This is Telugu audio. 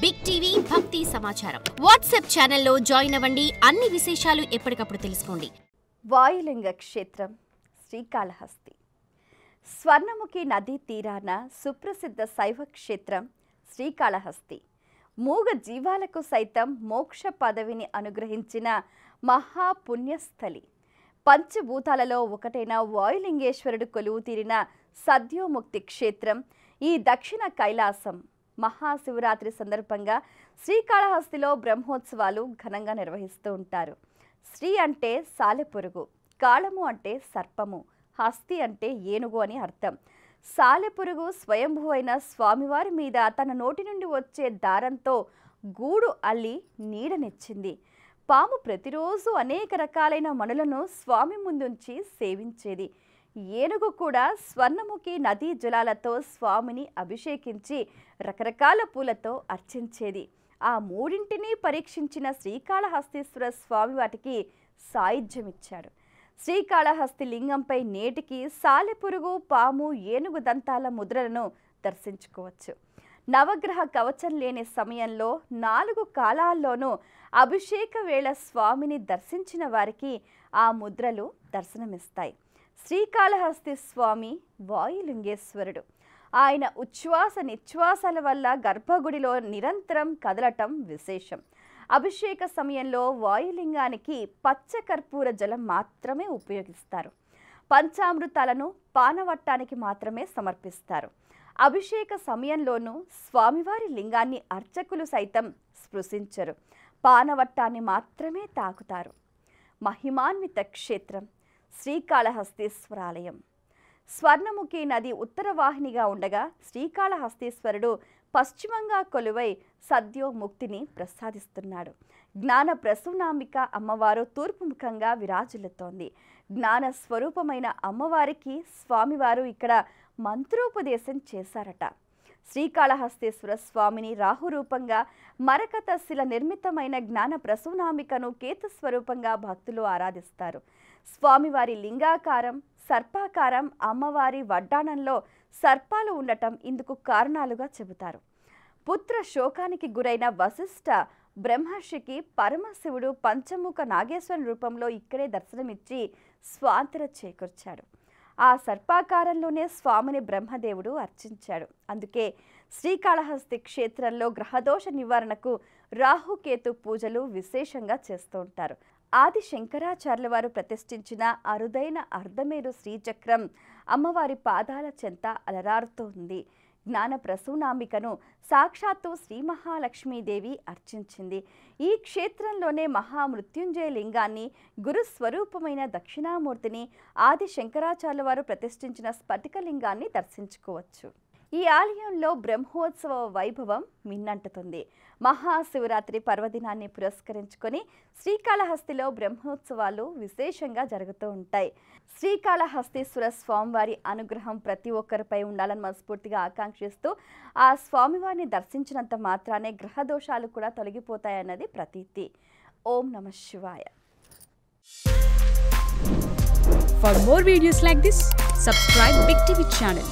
బిగ్ టీవీ భక్తి సమాచారం వాట్సాప్ ఛానల్లో జాయిన్ అవ్వండి. అన్ని విశేషాలు ఎప్పటికప్పుడు తెలుసుకోండి. వాయులింగ క్షేత్రం శ్రీకాళహస్తి. స్వర్ణముఖి నదీ తీరాన సుప్రసిద్ధ శైవ క్షేత్రం శ్రీకాళహస్తి. మూగ జీవాలకు సైతం మోక్ష పదవిని అనుగ్రహించిన మహాపుణ్యస్థలి. పంచభూతాలలో ఒకటైన వాయులింగేశ్వరుడు కొలువు తీరిన సద్యోముక్తి క్షేత్రం ఈ దక్షిణ కైలాసం. మహాశివరాత్రి సందర్భంగా శ్రీకాళహస్తిలో బ్రహ్మోత్సవాలు ఘనంగా నిర్వహిస్తూ ఉంటారు. శ్రీ అంటే సాలెపురుగు, కాళము అంటే సర్పము, హస్తి అంటే ఏనుగు అని అర్థం. సాలెపురుగు స్వయంభూ అయిన స్వామివారి మీద తన నోటి నుండి వచ్చే దారంతో గూడు అల్లి నీడనిచ్చింది. పాము ప్రతిరోజు అనేక రకాలైన మణులను స్వామి ముందుంచి సేవించేది. ఏనుగు కూడా స్వర్ణముఖి నదీ జలాలతో స్వామిని అభిషేకించి రకరకాల పూలతో అర్చించేది. ఆ మూడింటినీ పరీక్షించిన శ్రీకాళహస్తీశ్వర స్వామి వాటికి సాయుధ్యమిచ్చాడు. శ్రీకాళహస్తి లింగంపై నేటికి సాలెపురుగు, పాము, ఏనుగు దంతాల ముద్రలను దర్శించుకోవచ్చు. నవగ్రహ కవచం లేని సమయంలో 4 కాలాల్లోనూ అభిషేక వేళ స్వామిని దర్శించిన వారికి ఆ ముద్రలు దర్శనమిస్తాయి. శ్రీకాళహస్తి స్వామి వాయులింగేశ్వరుడు. ఆయన ఉచ్ఛ్వాస నిశ్వాసాల వల్ల గర్భగుడిలో నిరంతరం కదలటం విశేషం. అభిషేక సమయంలో వాయులింగానికి పచ్చకర్పూర జలం మాత్రమే ఉపయోగిస్తారు. పంచామృతాలను పానవట్టానికి మాత్రమే సమర్పిస్తారు. అభిషేక సమయంలోనూ స్వామివారి లింగాన్ని అర్చకులు సైతం స్పృశించరు. పానవట్టాన్ని మాత్రమే తాకుతారు. మహిమాన్విత క్షేత్రం శ్రీకాళహస్తీశ్వరాలయం. స్వర్ణముఖి నది ఉత్తర వాహినిగా ఉండగా శ్రీకాళహస్తీశ్వరుడు పశ్చిమంగా కొలువై సద్యోముక్తిని ప్రసాదిస్తున్నాడు. జ్ఞాన ప్రసూనాంబిక అమ్మవారు తూర్పు ముఖంగా విరాజిల్లుతోంది. జ్ఞాన స్వరూపమైన అమ్మవారికి స్వామివారు ఇక్కడ మంత్రోపదేశం చేశారట. శ్రీకాళహస్తీశ్వర స్వామిని రాహురూపంగా, మరకత శిల నిర్మితమైన జ్ఞాన ప్రసూనాంబికను కేతు స్వరూపంగా భక్తులు ఆరాధిస్తారు. స్వామివారి లింగాకారం, సర్పాకారం, అమ్మవారి వడ్డాణంలో సర్పాలు ఉండటం ఇందుకు కారణాలుగా చెబుతారు. పుత్ర శోకానికి గురైన వశిష్ఠ బ్రహ్మర్షికి పరమశివుడు పంచముఖ నాగేశ్వరుని రూపంలో ఇక్కడే దర్శనమిచ్చి స్వాంతన చేకూర్చాడు. ఆ సర్పాకారంలోనే స్వామిని బ్రహ్మదేవుడు అర్చించాడు. అందుకే శ్రీకాళహస్తి క్షేత్రంలో గ్రహదోష నివారణకు రాహుకేతు పూజలు విశేషంగా చేస్తూ ఉంటారు. ఆది శంకరాచార్యుల వారు ప్రతిష్ఠించిన అరుదైన అర్ధమేరు శ్రీచక్రం అమ్మవారి పాదాల చెంత అలరారుతూ ఉంది. జ్ఞాన ప్రసూనాంబికను సాక్షాత్తు శ్రీ మహాలక్ష్మీదేవి అర్చించింది. ఈ క్షేత్రంలోనే మహామృత్యుంజయ లింగాన్ని, గురుస్వరూపమైన దక్షిణామూర్తిని, ఆది శంకరాచార్యుల వారు ప్రతిష్ఠించిన స్ఫటికలింగాన్ని దర్శించుకోవచ్చు. ఈ ఆలయంలో బ్రహ్మోత్సవ వైభవం మిన్నంటుతుంది. మహాశివరాత్రి పర్వదినాన్ని పురస్కరించుకొని శ్రీకాళహస్తిలో బ్రహ్మోత్సవాలు విశేషంగా జరుగుతూ ఉంటాయి. శ్రీకాళహస్తీశ్వర స్వామివారి అనుగ్రహం ప్రతి ఒక్కరిపై ఉండాలని మనస్ఫూర్తిగా ఆకాంక్షిస్తూ ఆ స్వామివారిని దర్శించినంత మాత్రానే గ్రహదోషాలు కూడా తొలగిపోతాయన్నది ప్రతీతి. ఓం నమః శివాయ. For more videos like this, subscribe Big TV channel.